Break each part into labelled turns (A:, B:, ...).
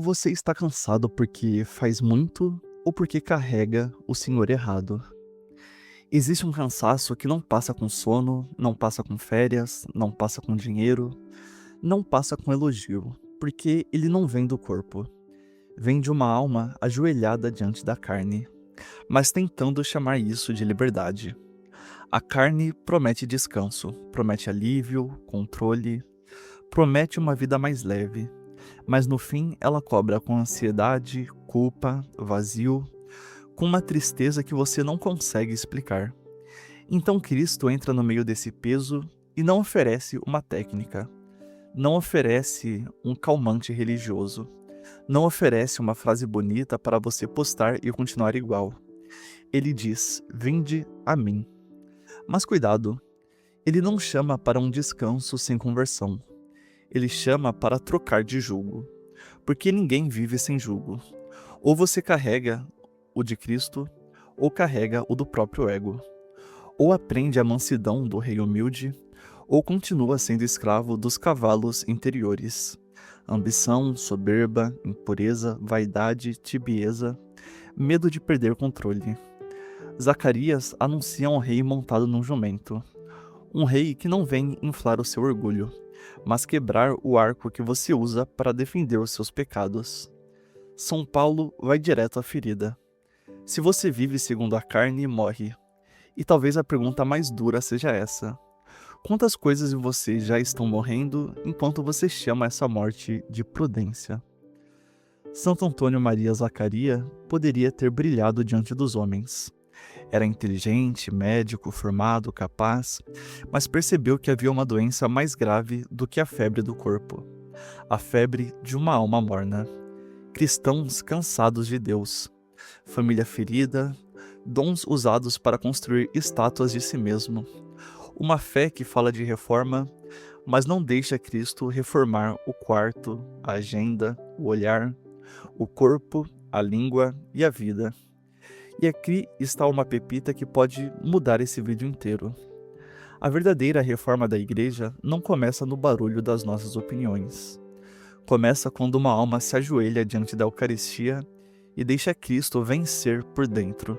A: Você está cansado porque faz muito ou porque carrega o senhor errado? Existe um cansaço que não passa com sono, não passa com férias, não passa com dinheiro, não passa com elogio, porque ele não vem do corpo. Vem de uma alma ajoelhada diante da carne, mas tentando chamar isso de liberdade. A carne promete descanso, promete alívio, controle, promete uma vida mais leve. Mas no fim ela cobra com ansiedade, culpa, vazio, com uma tristeza que você não consegue explicar. Então Cristo entra no meio desse peso e não oferece uma técnica, não oferece um calmante religioso, não oferece uma frase bonita para você postar e continuar igual. Ele diz: "Vinde a mim". Mas cuidado, ele não chama para um descanso sem conversão. Ele chama para trocar de jugo. Porque ninguém vive sem jugo. Ou você carrega o de Cristo, ou carrega o do próprio ego. Ou aprende a mansidão do rei humilde, ou continua sendo escravo dos cavalos interiores. Ambição, soberba, impureza, vaidade, tibieza, medo de perder controle. Zacarias anuncia um rei montado num jumento. Um rei que não vem inflar o seu orgulho, mas quebrar o arco que você usa para defender os seus pecados. São Paulo vai direto à ferida. Se você vive segundo a carne, morre. E talvez a pergunta mais dura seja essa: quantas coisas em você já estão morrendo enquanto você chama essa morte de prudência? Santo Antônio Maria Zacaria poderia ter brilhado diante dos homens. Era inteligente, médico, formado, capaz, mas percebeu que havia uma doença mais grave do que a febre do corpo: a febre de uma alma morna. Cristãos cansados de Deus, família ferida, dons usados para construir estátuas de si mesmo, uma fé que fala de reforma, mas não deixa Cristo reformar o quarto, a agenda, o olhar, o corpo, a língua e a vida. E aqui está uma pepita que pode mudar esse vídeo inteiro. A verdadeira reforma da igreja não começa no barulho das nossas opiniões. Começa quando uma alma se ajoelha diante da Eucaristia e deixa Cristo vencer por dentro.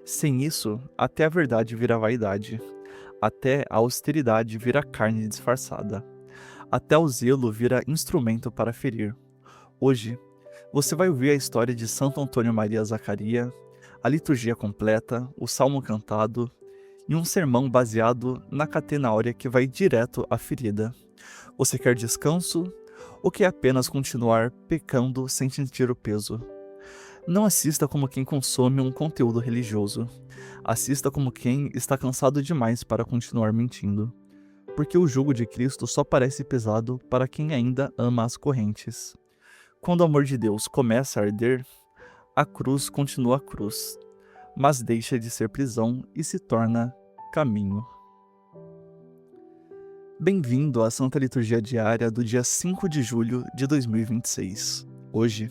A: Sem isso, até a verdade vira vaidade, até a austeridade vira carne disfarçada, até o zelo vira instrumento para ferir. Hoje, você vai ouvir a história de Santo Antônio Maria Zacaria, a liturgia completa, o salmo cantado e um sermão baseado na catena áurea que vai direto à ferida. Você quer descanso ou quer apenas continuar pecando sem sentir o peso? Não assista como quem consome um conteúdo religioso. Assista como quem está cansado demais para continuar mentindo. Porque o jugo de Cristo só parece pesado para quem ainda ama as correntes. Quando o amor de Deus começa a arder, a cruz continua a cruz, mas deixa de ser prisão e se torna caminho. Bem-vindo à Santa Liturgia Diária do dia 5 de julho de 2026. Hoje,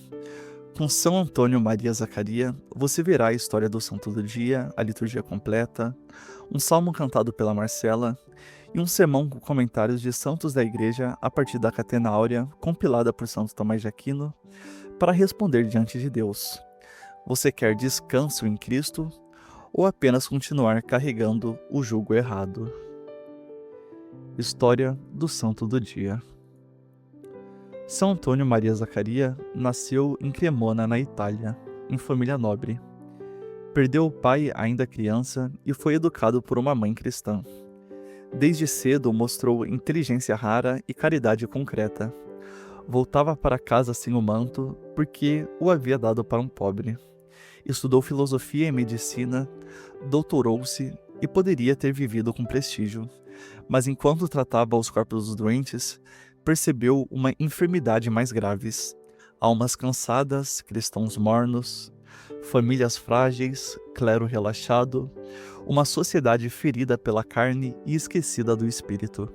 A: com São Antônio Maria Zacaria, você verá a história do Santo do Dia, a liturgia completa, um salmo cantado pela Marcela e um sermão com comentários de santos da igreja a partir da Catena Áurea, compilada por Santo Tomás de Aquino, para responder diante de Deus. Você quer descanso em Cristo ou apenas continuar carregando o jugo errado? História do Santo do Dia. São Antônio Maria Zacaria nasceu em Cremona, na Itália, em família nobre. Perdeu o pai ainda criança e foi educado por uma mãe cristã. Desde cedo mostrou inteligência rara e caridade concreta. Voltava para casa sem o manto porque o havia dado para um pobre. Estudou filosofia e medicina, doutorou-se e poderia ter vivido com prestígio, mas enquanto tratava os corpos dos doentes, percebeu uma enfermidade mais graves: almas cansadas, cristãos mornos, famílias frágeis, clero relaxado, uma sociedade ferida pela carne e esquecida do espírito.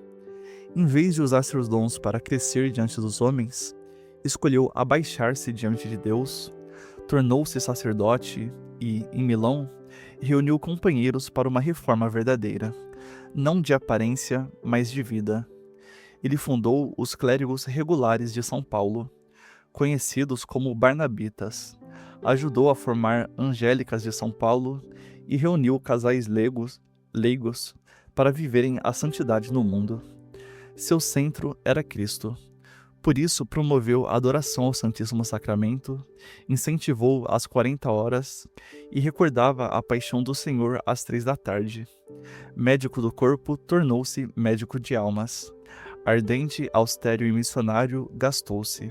A: Em vez de usar seus dons para crescer diante dos homens, escolheu abaixar-se diante de Deus, tornou-se sacerdote e, em Milão, reuniu companheiros para uma reforma verdadeira, não de aparência, mas de vida. Ele fundou os clérigos regulares de São Paulo. conhecidos como Barnabitas. Ajudou a formar Angélicas de São Paulo e reuniu casais leigos para viverem a santidade no mundo. Seu centro era Cristo. Por isso, promoveu a adoração ao Santíssimo Sacramento, incentivou as 40 horas e recordava a paixão do Senhor às 3 da tarde. Médico do corpo, tornou-se médico de almas. Ardente, austero e missionário, gastou-se.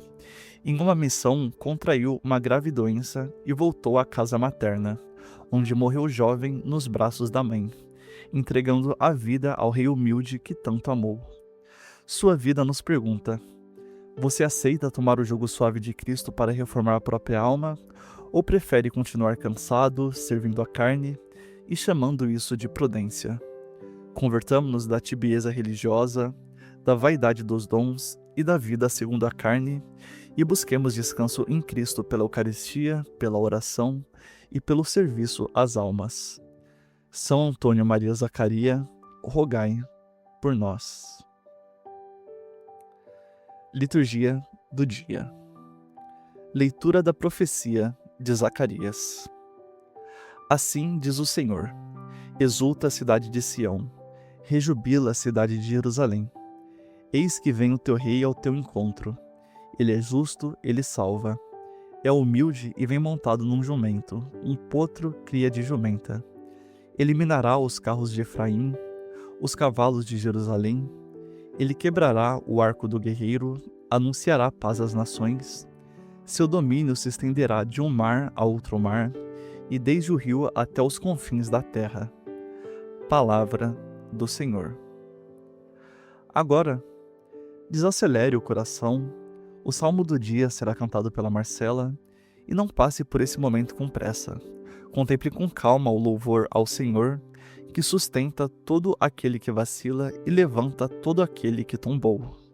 A: Em uma missão, contraiu uma grave doença e voltou à casa materna, onde morreu jovem nos braços da mãe, entregando a vida ao rei humilde que tanto amou. Sua vida nos pergunta: você aceita tomar o jugo suave de Cristo para reformar a própria alma, ou prefere continuar cansado, servindo a carne e chamando isso de prudência? Convertamo-nos da tibieza religiosa, da vaidade dos dons e da vida segundo a carne e busquemos descanso em Cristo pela Eucaristia, pela oração e pelo serviço às almas. São Antônio Maria Zacaria, rogai por nós. Liturgia do dia. Leitura da profecia de Zacarias. Assim diz o Senhor: exulta a cidade de Sião, rejubila a cidade de Jerusalém. Eis que vem o teu rei ao teu encontro. Ele é justo, ele salva. É humilde e vem montado num jumento, um potro cria de jumenta. Eliminará os carros de Efraim, os cavalos de Jerusalém. Ele quebrará o arco do guerreiro, anunciará paz às nações. Seu domínio se estenderá de um mar a outro mar, e desde o rio até os confins da terra. Palavra do Senhor. Agora, desacelere o coração. O salmo do dia será cantado pela Marcela, e não passe por esse momento com pressa. Contemple com calma o louvor ao Senhor, que sustenta todo aquele que vacila e levanta todo aquele que tombou.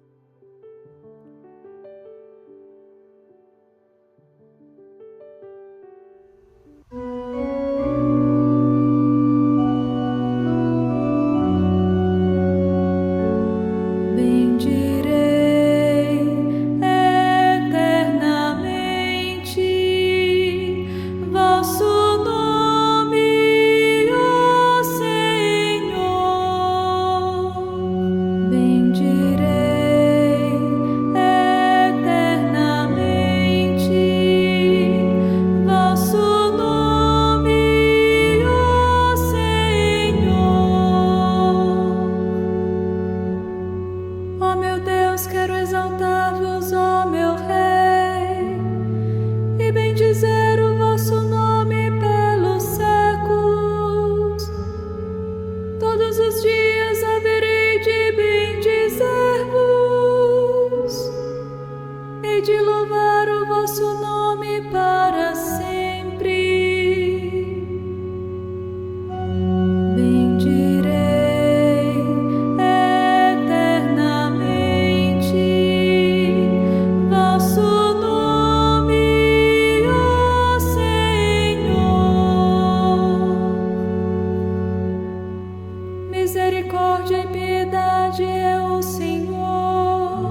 B: Misericórdia e piedade é o Senhor.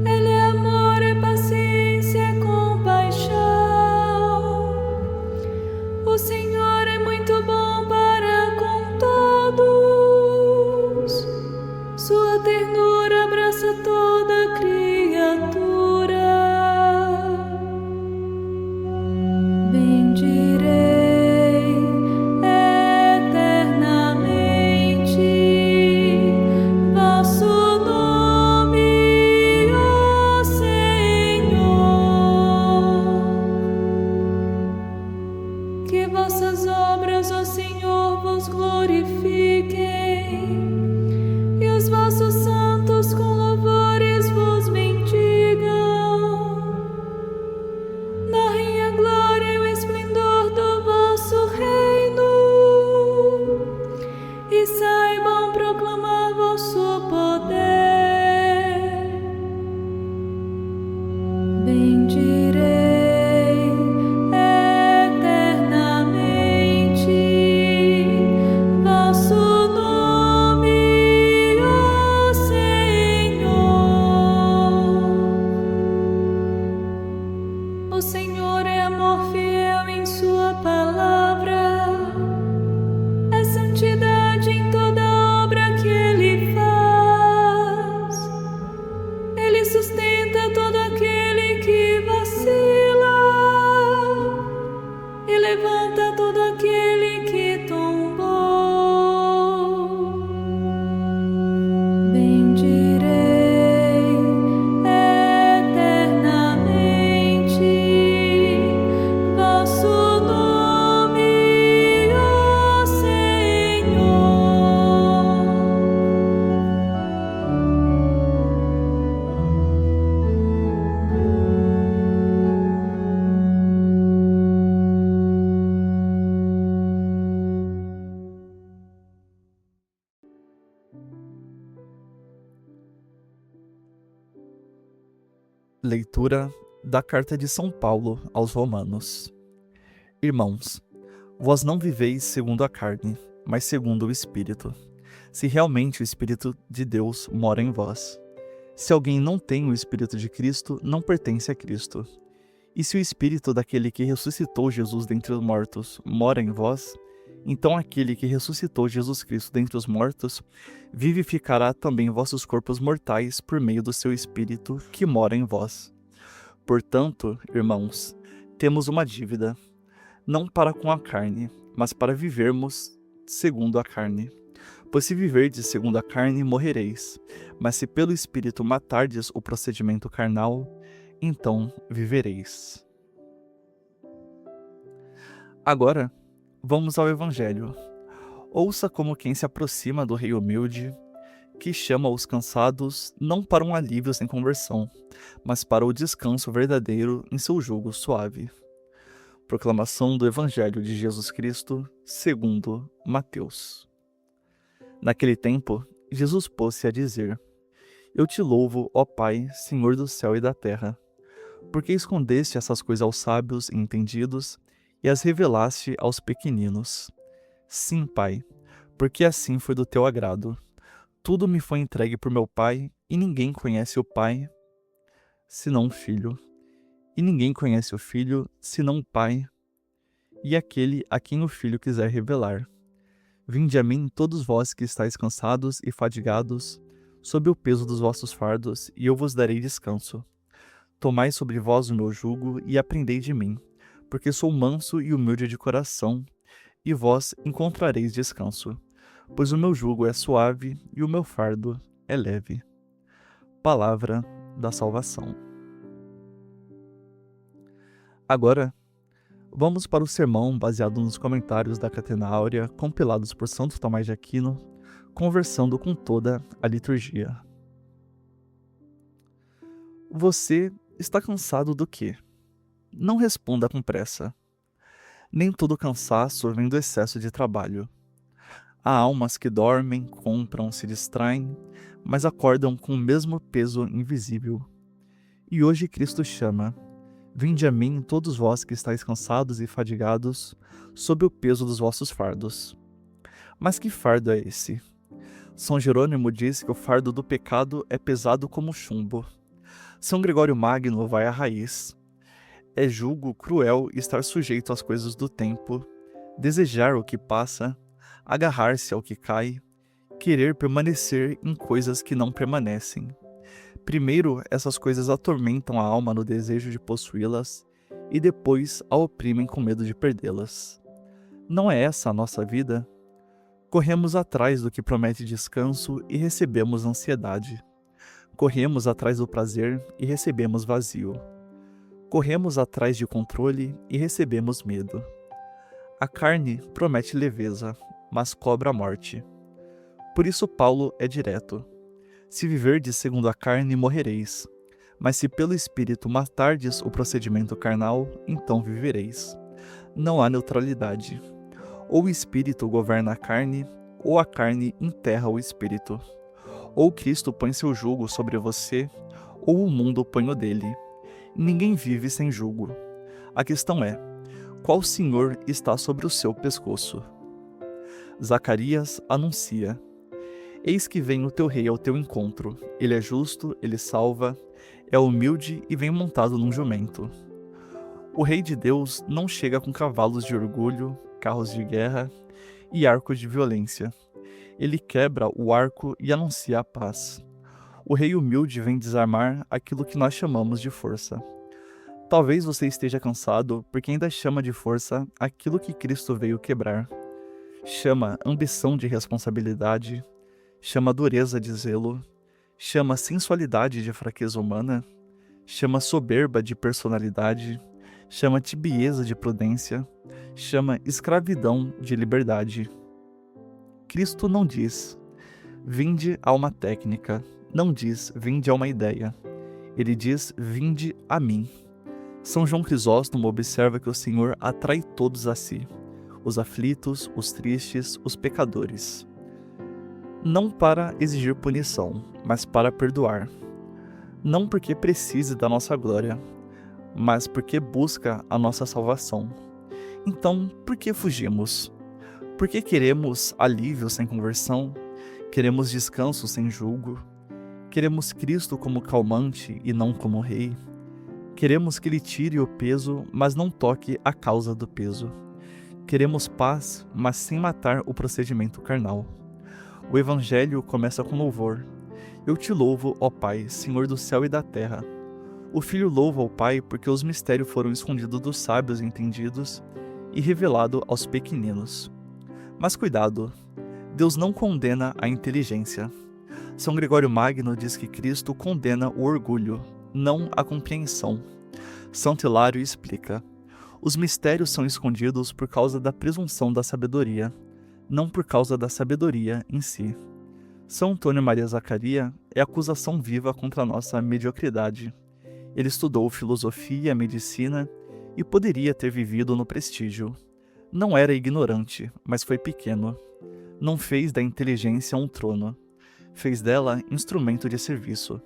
B: Ele é amor e paciência e compaixão. O Senhor é muito bom para com todos. Sua ternura abraça toda criatura. Bendirei vossas obras, ó Senhor, vos glorifiquem, e os vossos santos com louvores vos bendigam. Narrem a glória e o esplendor do vosso reino, e saibam proclamar vosso poder. Bendirei
A: Leitura da Carta de São Paulo aos Romanos. Irmãos, vós não viveis segundo a carne, mas segundo o Espírito, se realmente o Espírito de Deus mora em vós. Se alguém não tem o Espírito de Cristo, não pertence a Cristo. E se o Espírito daquele que ressuscitou Jesus dentre os mortos mora em vós, então aquele que ressuscitou Jesus Cristo dentre os mortos vivificará também vossos corpos mortais por meio do seu Espírito que mora em vós. Portanto, irmãos, temos uma dívida, não para com a carne, mas para vivermos segundo a carne. Pois se viverdes segundo a carne, morrereis, mas se pelo Espírito matardes o procedimento carnal, então vivereis. Agora, vamos ao Evangelho. Ouça como quem se aproxima do Rei humilde, que chama os cansados não para um alívio sem conversão, mas para o descanso verdadeiro em seu jugo suave. Proclamação do Evangelho de Jesus Cristo, segundo Mateus. Naquele tempo, Jesus pôs-se a dizer: Eu te louvo, ó Pai, Senhor do céu e da terra, porque escondeste essas coisas aos sábios e entendidos e as revelaste aos pequeninos. Sim, Pai, porque assim foi do teu agrado. Tudo me foi entregue por meu Pai, e ninguém conhece o Pai, senão o Filho. E ninguém conhece o Filho, senão o Pai, e aquele a quem o Filho quiser revelar. Vinde a mim todos vós que estáis cansados e fadigados, sob o peso dos vossos fardos, e eu vos darei descanso. Tomai sobre vós o meu jugo e aprendei de mim, porque sou manso e humilde de coração, e vós encontrareis descanso, pois o meu jugo é suave e o meu fardo é leve. Palavra da salvação. Agora, vamos para o sermão baseado nos comentários da Catena Áurea, compilados por Santo Tomás de Aquino, conversando com toda a liturgia. Você está cansado do quê? Não responda com pressa. Nem todo cansaço vem do excesso de trabalho. Há almas que dormem, compram, se distraem, mas acordam com o mesmo peso invisível. E hoje Cristo chama: Vinde a mim todos vós que estáis cansados e fadigados, sob o peso dos vossos fardos. Mas que fardo é esse? São Jerônimo diz que o fardo do pecado é pesado como chumbo. São Gregório Magno vai à raiz. É jugo cruel estar sujeito às coisas do tempo, desejar o que passa, agarrar-se ao que cai, querer permanecer em coisas que não permanecem. Primeiro, essas coisas atormentam a alma no desejo de possuí-las, e depois a oprimem com medo de perdê-las. Não é essa a nossa vida? Corremos atrás do que promete descanso e recebemos ansiedade. Corremos atrás do prazer e recebemos vazio. Corremos atrás de controle e recebemos medo. A carne promete leveza, mas cobra a morte. Por isso Paulo é direto. Se viverdes segundo a carne, morrereis. Mas se pelo Espírito matardes o procedimento carnal, então vivereis. Não há neutralidade. Ou o Espírito governa a carne, ou a carne enterra o Espírito. Ou Cristo põe seu jugo sobre você, ou o mundo põe o dele. Ninguém vive sem jugo. A questão é: qual senhor está sobre o seu pescoço? Zacarias anuncia: Eis que vem o teu rei ao teu encontro. Ele é justo, ele salva, é humilde e vem montado num jumento. O rei de Deus não chega com cavalos de orgulho, carros de guerra e arcos de violência. Ele quebra o arco e anuncia a paz. O rei humilde vem desarmar aquilo que nós chamamos de força. Talvez você esteja cansado porque ainda chama de força aquilo que Cristo veio quebrar. Chama ambição de responsabilidade, chama dureza de zelo, chama sensualidade de fraqueza humana, chama soberba de personalidade, chama tibieza de prudência, chama escravidão de liberdade. Cristo não diz: vinde a uma técnica, não diz: vinde a uma ideia. Ele diz: vinde a mim. São João Crisóstomo observa que o Senhor atrai todos a si, os aflitos, os tristes, os pecadores. Não para exigir punição, mas para perdoar. não porque precise da nossa glória, mas porque busca a nossa salvação. Então, por que fugimos? Por que queremos alívio sem conversão? Queremos descanso sem julgo? Queremos Cristo como calmante e não como rei? Queremos que Ele tire o peso, mas não toque a causa do peso. Queremos paz, mas sem matar o procedimento carnal. O Evangelho começa com louvor. Eu te louvo, ó Pai, Senhor do céu e da terra. O Filho louva ao Pai porque os mistérios foram escondidos dos sábios e entendidos e revelado aos pequeninos. Mas cuidado, Deus não condena a inteligência. São Gregório Magno diz que Cristo condena o orgulho, não a compreensão. Santo Hilário explica: os mistérios são escondidos por causa da presunção da sabedoria, não por causa da sabedoria em si. São Antônio Maria Zaccaria é acusação viva contra a nossa mediocridade. Ele estudou filosofia, medicina e poderia ter vivido no prestígio. Não era ignorante, mas foi pequeno. Não fez da inteligência um trono. Fez dela instrumento de serviço.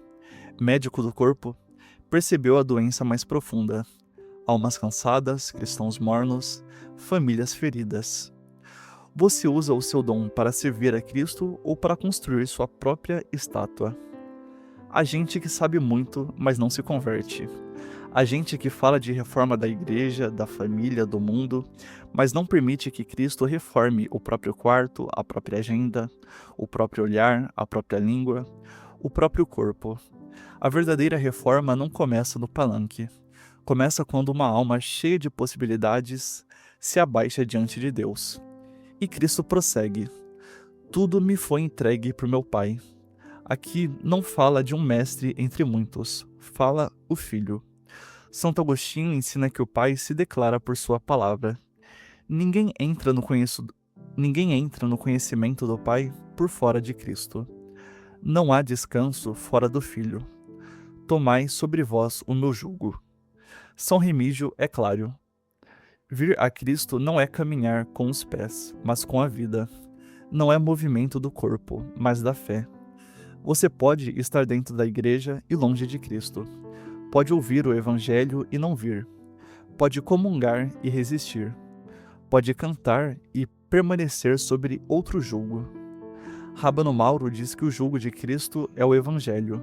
A: Médico do corpo, percebeu a doença mais profunda. Almas cansadas, cristãos mornos, famílias feridas. Você usa o seu dom para servir a Cristo ou para construir sua própria estátua? Há gente que sabe muito, mas não se converte. Há gente que fala de reforma da igreja, da família, do mundo, mas não permite que Cristo reforme o próprio quarto, a própria agenda, o próprio olhar, a própria língua, o próprio corpo. A verdadeira reforma não começa no palanque. Começa quando uma alma cheia de possibilidades se abaixa diante de Deus. E Cristo prossegue: tudo me foi entregue por meu Pai. Aqui não fala de um mestre entre muitos, fala o Filho. Santo Agostinho ensina que o Pai se declara por sua palavra. Ninguém entra no conhecimento do Pai por fora de Cristo. Não há descanso fora do Filho. Tomai sobre vós o meu jugo. São Remígio é claro. Vir a Cristo não é caminhar com os pés, mas com a vida. Não é movimento do corpo, mas da fé. Você pode estar dentro da igreja e longe de Cristo. Pode ouvir o Evangelho e não vir. Pode comungar e resistir. Pode cantar e permanecer sobre outro jugo. Rabano Mauro diz que o jugo de Cristo é o Evangelho,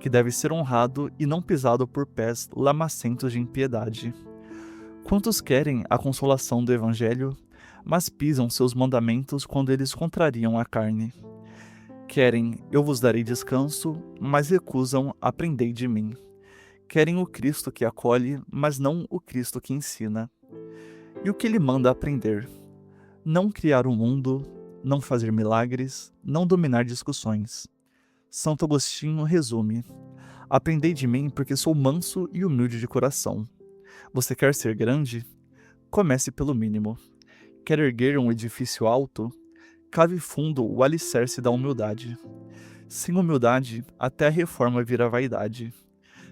A: que deve ser honrado e não pisado por pés lamacentos de impiedade. Quantos querem a consolação do Evangelho, mas pisam seus mandamentos quando eles contrariam a carne? Querem, eu vos darei descanso, mas recusam, aprendei de mim. Querem o Cristo que acolhe, mas não o Cristo que ensina. E o que ele manda aprender? Não criar o mundo, não fazer milagres, não dominar discussões. Santo Agostinho resume: aprendei de mim porque sou manso e humilde de coração. Você quer ser grande? Comece pelo mínimo. Quer erguer um edifício alto? Cave fundo o alicerce da humildade. Sem humildade, até a reforma vira vaidade.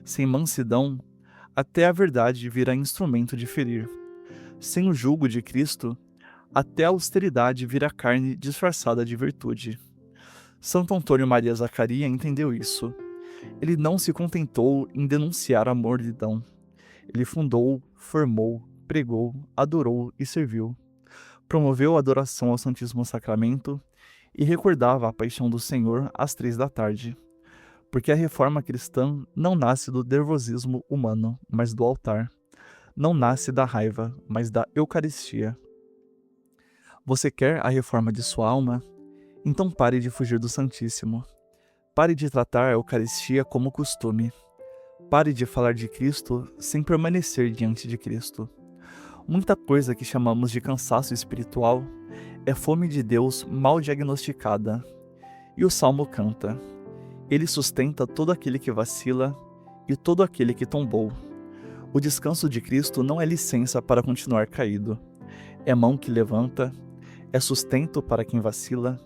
A: Sem mansidão, até a verdade vira instrumento de ferir. Sem o jugo de Cristo, até a austeridade vira carne disfarçada de virtude. Santo Antônio Maria Zaccaria entendeu isso. Ele não se contentou em denunciar a mordidão. Ele fundou, formou, pregou, adorou e serviu. Promoveu a adoração ao Santíssimo Sacramento e recordava a paixão do Senhor às 15h, porque a reforma cristã não nasce do nervosismo humano, mas do altar. Não nasce da raiva, mas da Eucaristia. Você quer a reforma de sua alma? Então pare de fugir do Santíssimo. Pare de tratar a Eucaristia como costume. Pare de falar de Cristo sem permanecer diante de Cristo. Muita coisa que chamamos de cansaço espiritual é fome de Deus mal diagnosticada. E o Salmo canta: Ele sustenta todo aquele que vacila e todo aquele que tombou. O descanso de Cristo não é licença para continuar caído. É mão que levanta, é sustento para quem vacila,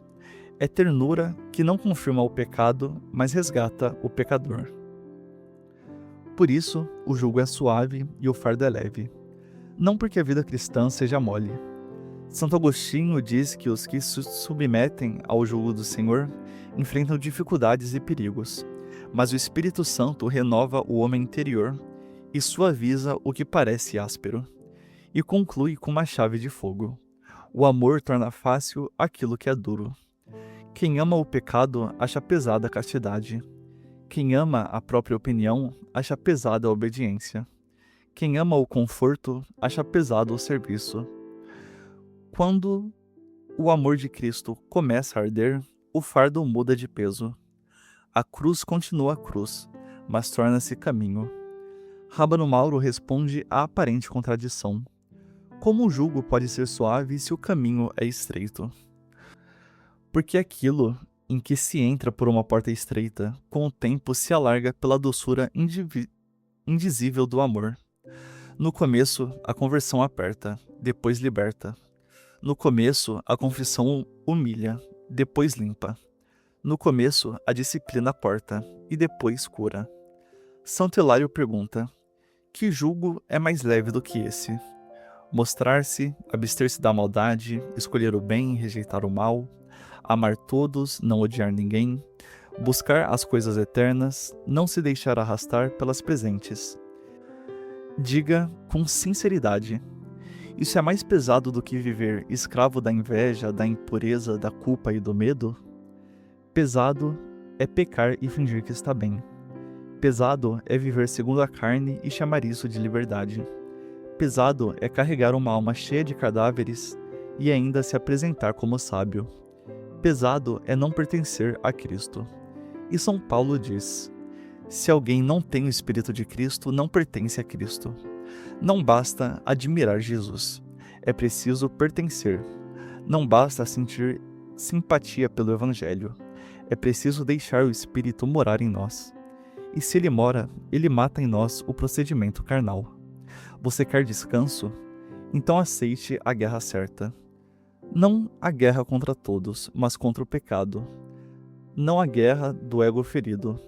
A: é ternura que não confirma o pecado, mas resgata o pecador. Por isso, o jugo é suave e o fardo é leve. Não porque a vida cristã seja mole. Santo Agostinho diz que os que se submetem ao jugo do Senhor enfrentam dificuldades e perigos, mas o Espírito Santo renova o homem interior e suaviza o que parece áspero, e conclui com uma chave de fogo. O amor torna fácil aquilo que é duro. Quem ama o pecado acha pesada a castidade. Quem ama a própria opinião acha pesada a obediência. Quem ama o conforto acha pesado o serviço. Quando o amor de Cristo começa a arder, o fardo muda de peso. A cruz continua a cruz, mas torna-se caminho. Rábano Mauro responde à aparente contradição. Como o jugo pode ser suave se o caminho é estreito? Porque aquilo em que se entra por uma porta estreita, com o tempo se alarga pela doçura indizível do amor. No começo, a conversão aperta, depois liberta. No começo, a confissão humilha, depois limpa. No começo, a disciplina corta, e depois cura. Santo Hilário pergunta: que jugo é mais leve do que esse? Mostrar-se, abster-se da maldade, escolher o bem, rejeitar o mal, amar todos, não odiar ninguém, buscar as coisas eternas, não se deixar arrastar pelas presentes. Diga com sinceridade: isso é mais pesado do que viver escravo da inveja, da impureza, da culpa e do medo? Pesado é pecar e fingir que está bem. Pesado é viver segundo a carne e chamar isso de liberdade. Pesado é carregar uma alma cheia de cadáveres e ainda se apresentar como sábio. Pesado é não pertencer a Cristo. E São Paulo diz: se alguém não tem o Espírito de Cristo, não pertence a Cristo. Não basta admirar Jesus, é preciso pertencer. Não basta sentir simpatia pelo Evangelho, é preciso deixar o Espírito morar em nós. E se ele mora, ele mata em nós o procedimento carnal. Você quer descanso? Então aceite a guerra certa. Não a guerra contra todos, mas contra o pecado. Não a guerra do ego ferido,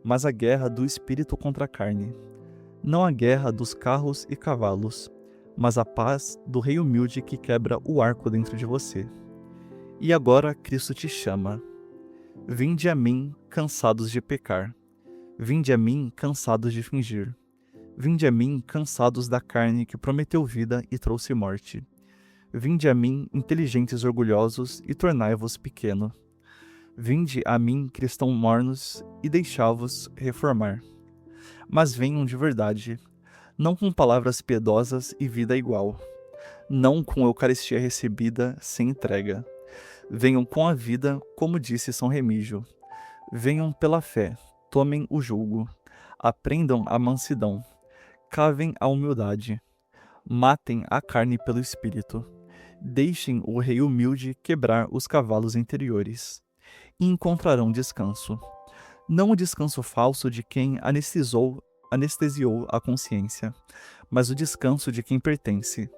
A: mas a guerra do espírito contra a carne. Não a guerra dos carros e cavalos, mas a paz do rei humilde que quebra o arco dentro de você. E agora Cristo te chama. Vinde a mim, cansados de pecar. Vinde a mim, cansados de fingir. Vinde a mim, cansados da carne que prometeu vida e trouxe morte. Vinde a mim, inteligentes e orgulhosos, e tornai-vos pequeno. Vinde a mim, cristãos mornos, e deixai-vos reformar. Mas venham de verdade, não com palavras piedosas e vida igual, não com Eucaristia recebida sem entrega. Venham com a vida, como disse São Remígio. Venham pela fé, tomem o jugo, aprendam a mansidão, cavem a humildade, matem a carne pelo espírito, deixem o rei humilde quebrar os cavalos interiores, e encontrarão descanso. Não o descanso falso de quem anestesiou a consciência, mas o descanso de quem pertence.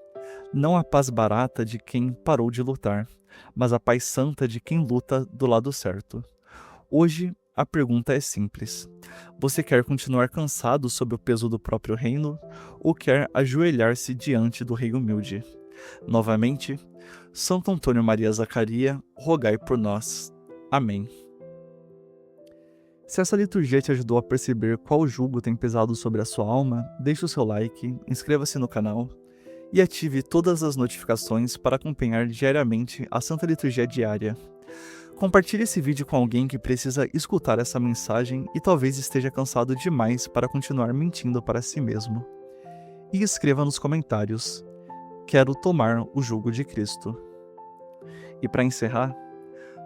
A: Não a paz barata de quem parou de lutar, mas a paz santa de quem luta do lado certo. Hoje, a pergunta é simples. Você quer continuar cansado sob o peso do próprio reino, ou quer ajoelhar-se diante do Rei humilde? Novamente, Santo Antônio Maria Zacaria, rogai por nós. Amém. Se essa liturgia te ajudou a perceber qual jugo tem pesado sobre a sua alma, deixe o seu like, inscreva-se no canal e ative todas as notificações para acompanhar diariamente a Santa Liturgia Diária. Compartilhe esse vídeo com alguém que precisa escutar essa mensagem e talvez esteja cansado demais para continuar mentindo para si mesmo. E escreva nos comentários: quero tomar o jugo de Cristo. E para encerrar,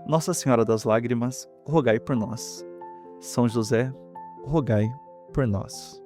A: Nossa Senhora das Lágrimas, rogai por nós. São José, rogai por nós.